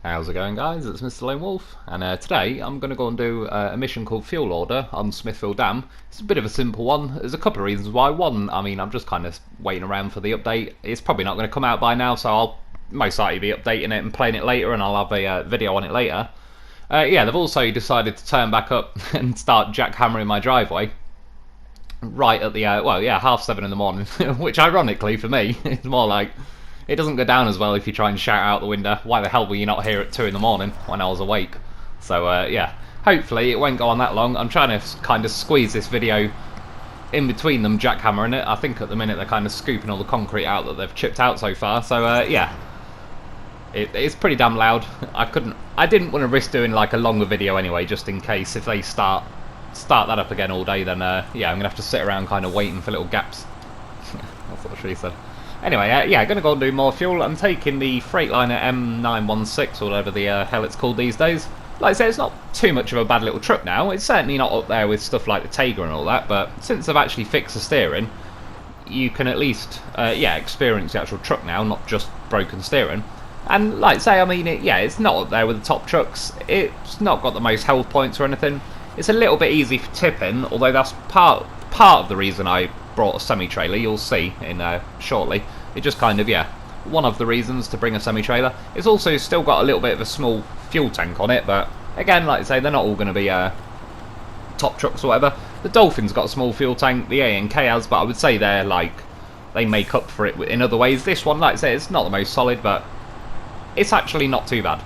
How's it going, guys? It's Mr. Lone Wolf, and today I'm going to go and do a mission called Fuel Order on Smithfield Dam. It's a bit of a simple one. There's a couple of reasons why. One, I mean, I'm just kind of waiting around for the update. It's probably not going to come out by now, so I'll most likely be updating it and playing it later, and I'll have a video on it later. Yeah, they've also decided to turn back up and start jackhammering my driveway right at the, well, yeah, 7:30 in the morning, which ironically for me, is more like, it doesn't go down as well if you try and shout out the window, why the hell were you not here at 2 in the morning when I was awake? So, yeah, hopefully it won't go on that long. I'm trying to kind of squeeze this video in between them jackhammering it. I think at the minute they're kind of scooping all the concrete out that they've chipped out so far, so, yeah. It's pretty damn loud. I didn't want to risk doing like a longer video anyway, just in case if they start that up again all day, then, yeah, I'm going to have to sit around kind of waiting for little gaps. That's what she said. Anyway, yeah, going to go and do more fuel. I'm taking the Freightliner M916, or whatever the hell it's called these days. Like I say, it's not too much of a bad little truck now. It's certainly not up there with stuff like the Tiger and all that, but since I've actually fixed the steering, you can at least, yeah, experience the actual truck now, not just broken steering. And like I say, I mean, yeah, it's not up there with the top trucks. It's not got the most health points or anything. It's a little bit easy for tipping, although that's part of the reason I brought a semi-trailer. You'll see in shortly. It just kind of, yeah, one of the reasons to bring a semi-trailer. It's also still got a little bit of a small fuel tank on it, but again, like I say, they're not all going to be top trucks or whatever. The Dolphin's got a small fuel tank, the A&K has, but I would say they're like, they make up for it in other ways. This one, like I say, it's not the most solid, but it's actually not too bad.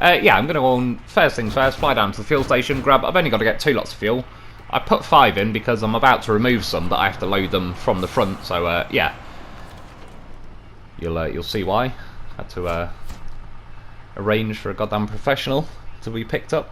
Yeah, I'm going to go on, first things first, fly down to the fuel station, I've only got to get 2 lots of fuel. I put 5 in because I'm about to remove some, but I have to load them from the front, so yeah. You'll see why. Had to arrange for a goddamn professional to be picked up.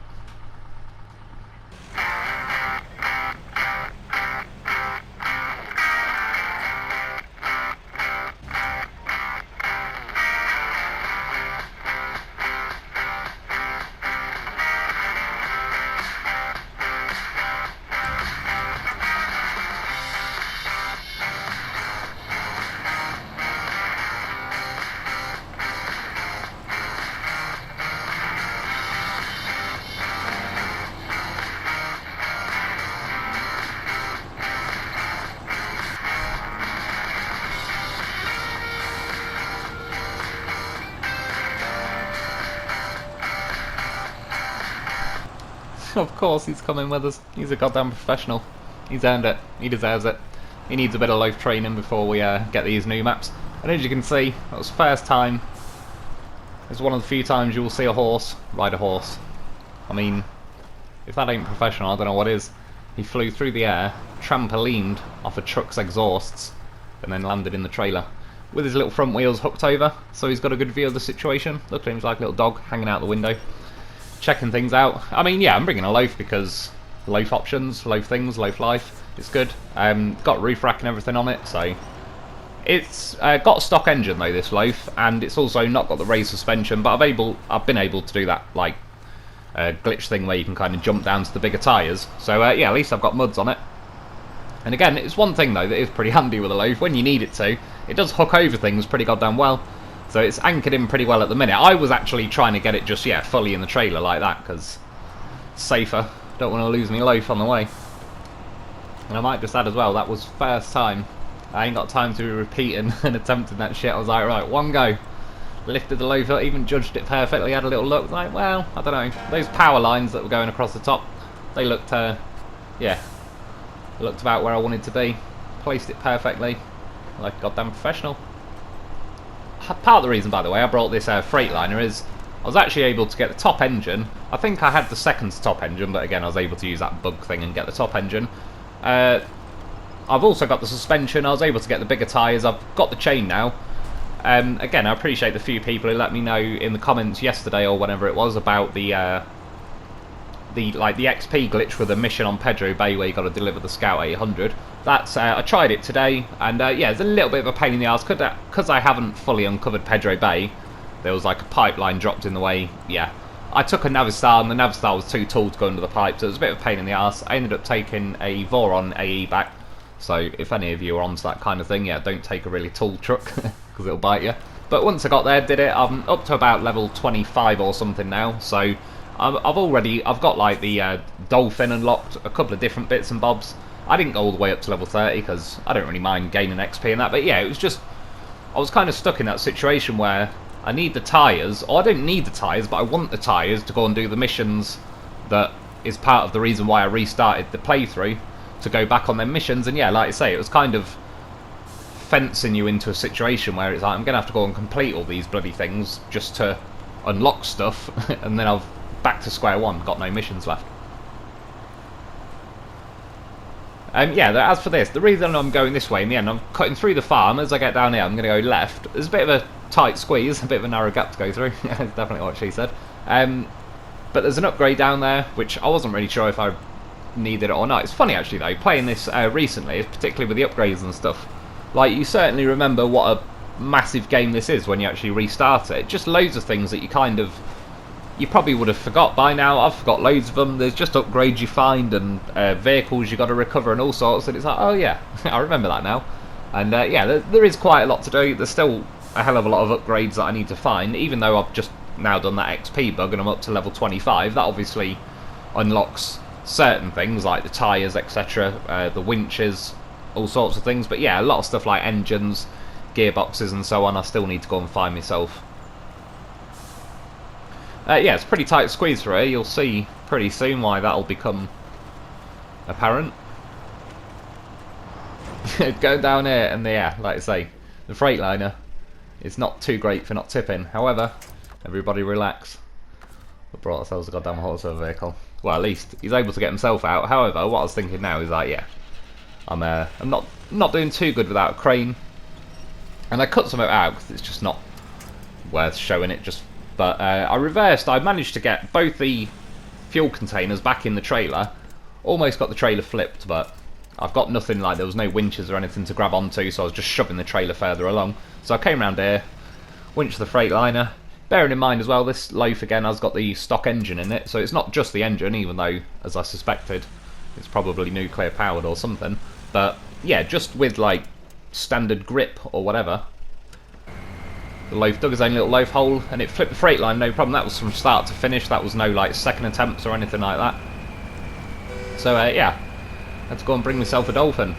Of course he's coming with us. He's a goddamn professional. He's earned it. He deserves it. He needs a bit of loaf training before we get these new maps. And as you can see, that was the first time. It's one of the few times you will see a horse ride a horse. I mean, if that ain't professional, I don't know what is. He flew through the air, trampolined off a truck's exhausts, and then landed in the trailer. With his little front wheels hooked over, so he's got a good view of the situation. Look at him, he's like a little dog hanging out the window, checking things out. I mean, yeah, I'm bringing a loaf because loaf options, loaf things, loaf life. It's good. Got roof rack and everything on it, so it's got a stock engine though, this loaf, and it's also not got the raised suspension. But I've been able to do that like glitch thing where you can kind of jump down to the bigger tyres. So yeah, at least I've got muds on it. And again, it's one thing though that is pretty handy with a loaf when you need it to. It does hook over things pretty goddamn well. So it's anchored in pretty well at the minute. I was actually trying to get it just, yeah, fully in the trailer like that, because it's safer. Don't want to lose me loaf on the way. And I might just add as well, that was first time. I ain't got time to be repeating and attempting that shit. I was like, right, one go. Lifted the loaf up, even judged it perfectly, had a little look, like, well, I don't know. Those power lines that were going across the top, they looked, yeah, looked about where I wanted to be. Placed it perfectly, like a goddamn professional. Part of the reason, by the way, I brought this Freightliner is I was actually able to get the top engine. I think I had the second top engine, but again, I was able to use that bug thing and get the top engine. I've also got the suspension. I was able to get the bigger tyres. I've got the chain now. Again, I appreciate the few people who let me know in the comments yesterday or whenever it was about the XP glitch with the mission on Pedro Bay where you got to deliver the Scout 800. That's I tried it today, and yeah, it's a little bit of a pain in the ass because I haven't fully uncovered Pedro Bay. There was like a pipeline dropped in the way. Yeah, I took a Navistar, and the Navistar was too tall to go under the pipe, so it was a bit of a pain in the ass. I ended up taking a Voron AE back. So if any of you are onto that kind of thing, yeah, don't take a really tall truck because it'll bite you. But once I got there, did it. I'm up to about level 25 or something now, so I've got like the dolphin unlocked, a couple of different bits and bobs. I didn't go all the way up to level 30 because I don't really mind gaining XP and that, but yeah, it was just, I was kind of stuck in that situation where I need the tyres, or I don't need the tyres, but I want the tyres to go and do the missions that is part of the reason why I restarted the playthrough, to go back on them missions. And yeah, like I say, it was kind of fencing you into a situation where it's like, I'm going to have to go and complete all these bloody things just to unlock stuff, and then I've back to square one, got no missions left. Yeah, as for this, the reason I'm going this way in the end, I'm cutting through the farm. As I get down here, I'm going to go left. There's a bit of a tight squeeze, a bit of a narrow gap to go through. That's definitely what she said. But there's an upgrade down there, which I wasn't really sure if I needed it or not. It's funny actually though, playing this recently, particularly with the upgrades and stuff. Like, you certainly remember what a massive game this is when you actually restart it. Just loads of things that you probably would have forgot by now. I've forgot loads of them. There's just upgrades you find and vehicles you got to recover and all sorts, and it's like, oh yeah, I remember that now. And yeah, there is quite a lot to do. There's still a hell of a lot of upgrades that I need to find, even though I've just now done that XP bug and I'm up to level 25. That obviously unlocks certain things like the tyres, etc., the winches, all sorts of things. But yeah, a lot of stuff like engines, gearboxes and so on, I still need to go and find myself. Yeah, it's a pretty tight squeeze through here. You'll see pretty soon why that'll become apparent. Go down here, and yeah, like I say, the Freightliner is not too great for not tipping. However, everybody relax. We brought ourselves a goddamn horse vehicle. Well, at least he's able to get himself out. However, what I was thinking now is like, yeah, I'm not doing too good without a crane, and I cut some of it out because it's just not worth showing it. But I managed to get both the fuel containers back in the trailer. Almost got the trailer flipped, but I've got nothing, like there was no winches or anything to grab onto, so I was just shoving the trailer further along. So I came around here, winched the Freightliner. Bearing in mind as well, this loaf again has got the stock engine in it, so it's not just the engine, even though, as I suspected, it's probably nuclear powered or something. But yeah, just with like standard grip or whatever, the loaf dug his own little loaf hole and it flipped the Freightliner, no problem. That was from start to finish. That was no like second attempts or anything like that. So yeah, had to go and bring myself a dolphin.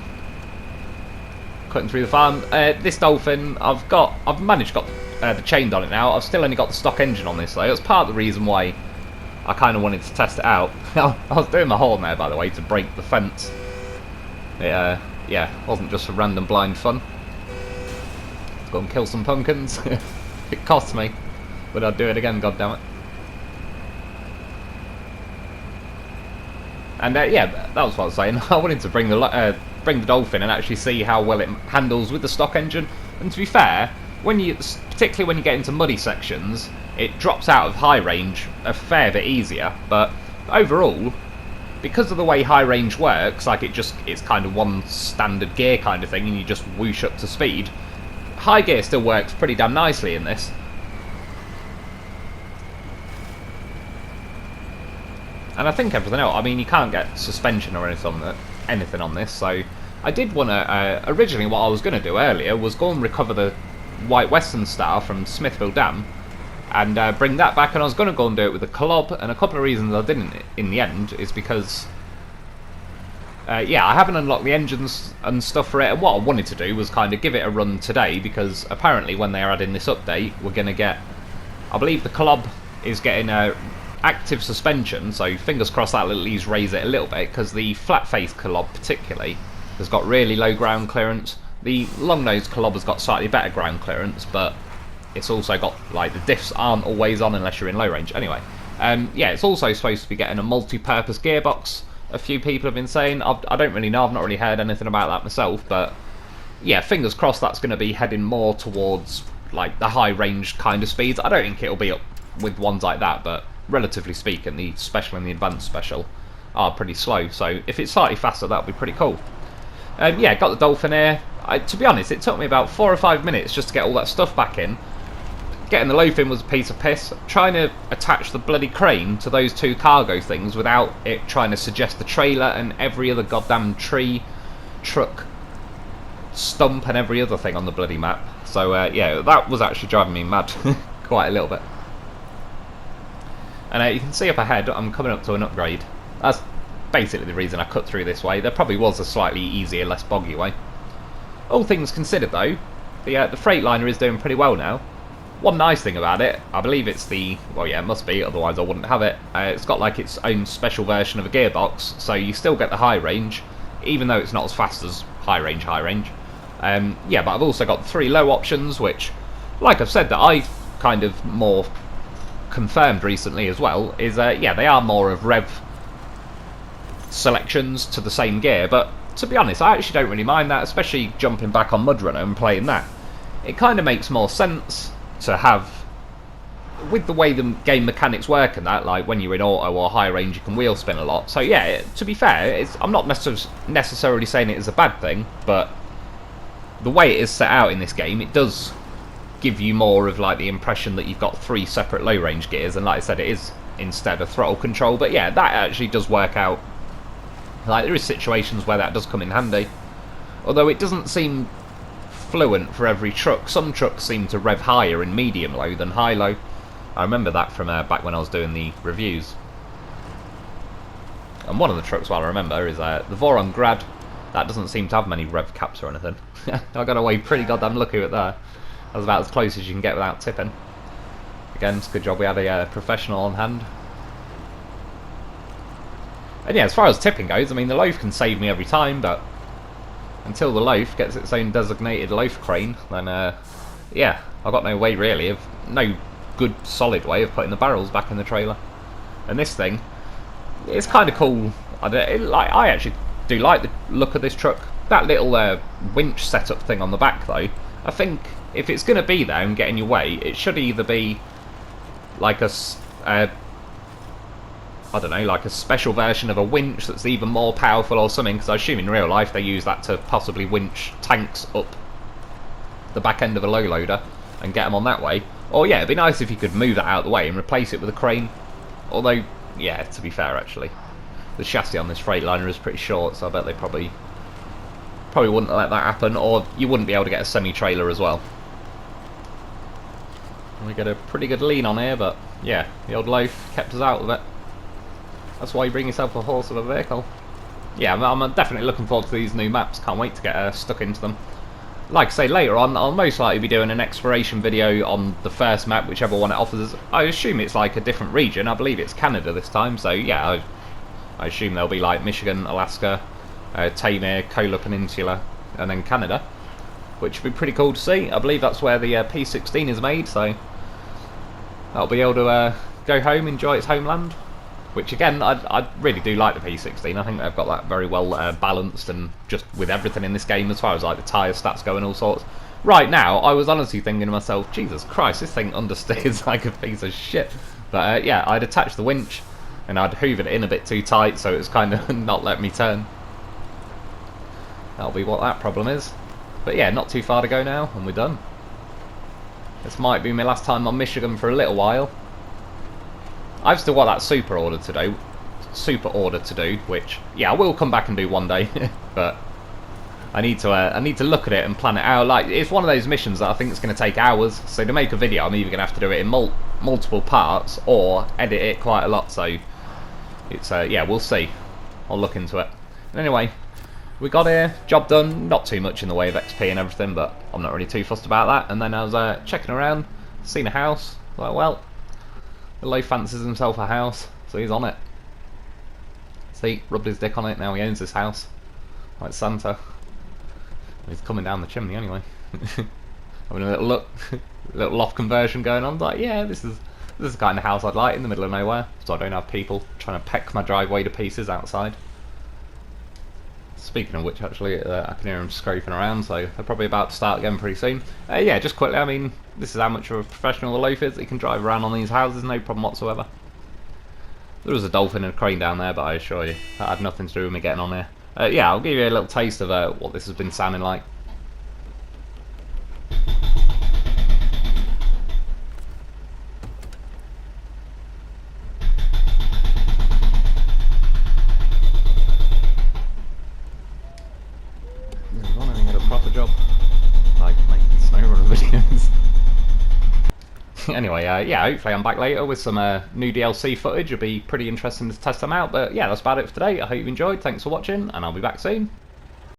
Cutting through the farm. This dolphin, I've managed to got the chain on it now. I've still only got the stock engine on this though. That's part of the reason why I kind of wanted to test it out. I was doing my horn there, by the way, to break the fence. Yeah, wasn't just for random blind fun. Let's go and kill some pumpkins. It costs me, but I'd do it again, goddammit. And yeah, that was what I was saying. I wanted to bring the dolphin and actually see how well it handles with the stock engine. And to be fair, particularly when you get into muddy sections, it drops out of high range a fair bit easier. But overall, because of the way high range works, like it's kind of one standard gear kind of thing, and you just whoosh up to speed. High gear still works pretty damn nicely in this. And I think everything else, I mean, you can't get suspension or anything on this, so I did want to, originally what I was going to do earlier was go and recover the White Western Star from Smithville Dam, and bring that back, and I was going to go and do it with the Club, and a couple of reasons I didn't in the end is because, yeah, I haven't unlocked the engines and stuff for it, and what I wanted to do was kind of give it a run today, because apparently when they're adding this update, we're going to get, I believe the Club is getting a active suspension, so fingers crossed that'll at least raise it a little bit, because the flat face Club particularly has got really low ground clearance. The long nose Club has got slightly better ground clearance, but it's also got, like, the diffs aren't always on unless you're in low range. Anyway, yeah, it's also supposed to be getting a multi-purpose gearbox. A few people have been saying, I don't really know, I've not really heard anything about that myself, but yeah, fingers crossed that's going to be heading more towards like the high range kind of speeds. I don't think it'll be up with ones like that, but relatively speaking, the special and the advanced special are pretty slow, so if it's slightly faster, that'll be pretty cool. Yeah, got the Dolphin here. To be honest, it took me about 4 or 5 minutes just to get all that stuff back in. Getting the loaf in was a piece of piss. Trying to attach the bloody crane to those two cargo things without it trying to suggest the trailer and every other goddamn tree, truck, stump and every other thing on the bloody map. So yeah, that was actually driving me mad quite a little bit. And you can see up ahead, I'm coming up to an upgrade. That's basically the reason I cut through this way. There probably was a slightly easier, less boggy way. All things considered though, the Freightliner is doing pretty well now. One nice thing about it, I believe it's the, well yeah, it must be, otherwise I wouldn't have it. It's got like its own special version of a gearbox, so you still get the high range, even though it's not as fast as high range. Yeah, but I've also got 3 low options, which, like I've said, that I kind of more confirmed recently as well, is yeah, they are more of rev selections to the same gear, but to be honest, I actually don't really mind that, especially jumping back on MudRunner and playing that. It kind of makes more sense to have, with the way the game mechanics work and that, like when you're in auto or high range you can wheel spin a lot. So yeah, to be fair, I'm not necessarily saying it is a bad thing, but the way it is set out in this game, it does give you more of like the impression that you've got 3 separate low range gears, and like I said, it is instead a throttle control. But yeah, that actually does work out. Like there is situations where that does come in handy, although it doesn't seem fluent for every truck. Some trucks seem to rev higher in medium low than high low. I remember that from back when I was doing the reviews. And one of the trucks, well, I remember, is the Voron Grad. That doesn't seem to have many rev caps or anything. I got away pretty goddamn lucky with that. That was about as close as you can get without tipping. Again, it's a good job we had a professional on hand. And yeah, as far as tipping goes, I mean, the loaf can save me every time, but until the loaf gets its own designated loaf crane, then yeah, I've got no way really of, no good solid way of putting the barrels back in the trailer. And this thing, it's kind of cool. I actually do like the look of this truck. That little winch setup thing on the back though, I think if it's going to be there and get in your way, it should either be like a I don't know, like a special version of a winch that's even more powerful or something, because I assume in real life they use that to possibly winch tanks up the back end of a low loader and get them on that way. Or yeah, it'd be nice if you could move that out of the way and replace it with a crane. Although, yeah, to be fair actually, the chassis on this Freightliner is pretty short, so I bet they probably wouldn't let that happen, or you wouldn't be able to get a semi-trailer as well. We get a pretty good lean on here, but yeah, the old loaf kept us out of it. That's why you bring yourself a horse of a vehicle. Yeah, I'm definitely looking forward to these new maps. Can't wait to get stuck into them. Like I say, later on, I'll most likely be doing an exploration video on the first map, whichever one it offers us. I assume it's like a different region. I believe it's Canada this time, so yeah, I assume there'll be like Michigan, Alaska, Taymyr, Kola Peninsula, and then Canada, which would be pretty cool to see. I believe that's where the P16 is made, so I'll be able to go home, enjoy its homeland. Which again, I really do like the P16. I think they've got that very well balanced, and just with everything in this game as far as like the tyre stats go and all sorts. Right now, I was honestly thinking to myself, Jesus Christ, this thing understeers like a piece of shit. But yeah, I'd attached the winch and I'd hoovered it in a bit too tight, so it was kind of not letting me turn. That'll be what that problem is. But yeah, not too far to go now, and we're done. This might be my last time on Michigan for a little while. I've still got that super order to do, which yeah, I will come back and do one day, but I need to look at it and plan it out. Like, it's one of those missions that I think it's going to take hours. So to make a video, I'm either going to have to do it in multiple parts or edit it quite a lot. So it's yeah, we'll see. I'll look into it. And anyway, we got here, job done. Not too much in the way of XP and everything, but I'm not really too fussed about that. And then I was checking around, seen a house. Like, well, the loaf fancies himself a house, so he's on it. See, rubbed his dick on it, now he owns this house. Like Santa. He's coming down the chimney anyway. Having a little look, little loft conversion going on. Like, yeah, this is the kind of house I'd like in the middle of nowhere, so I don't have people trying to peck my driveway to pieces outside. Speaking of which, actually, I can hear them scraping around, so they're probably about to start again pretty soon. Yeah, just quickly, I mean, this is how much of a professional the loaf is. He can drive around on these houses, no problem whatsoever. There was a dolphin and a crane down there, but I assure you, that had nothing to do with me getting on here. Yeah, I'll give you a little taste of what this has been sounding like. Proper job, like making SnowRunner anyway, yeah, hopefully I'm back later with some new DLC footage. It'll be pretty interesting to test them out. But yeah, that's about it for today. I hope you enjoyed. Thanks for watching, and I'll be back soon.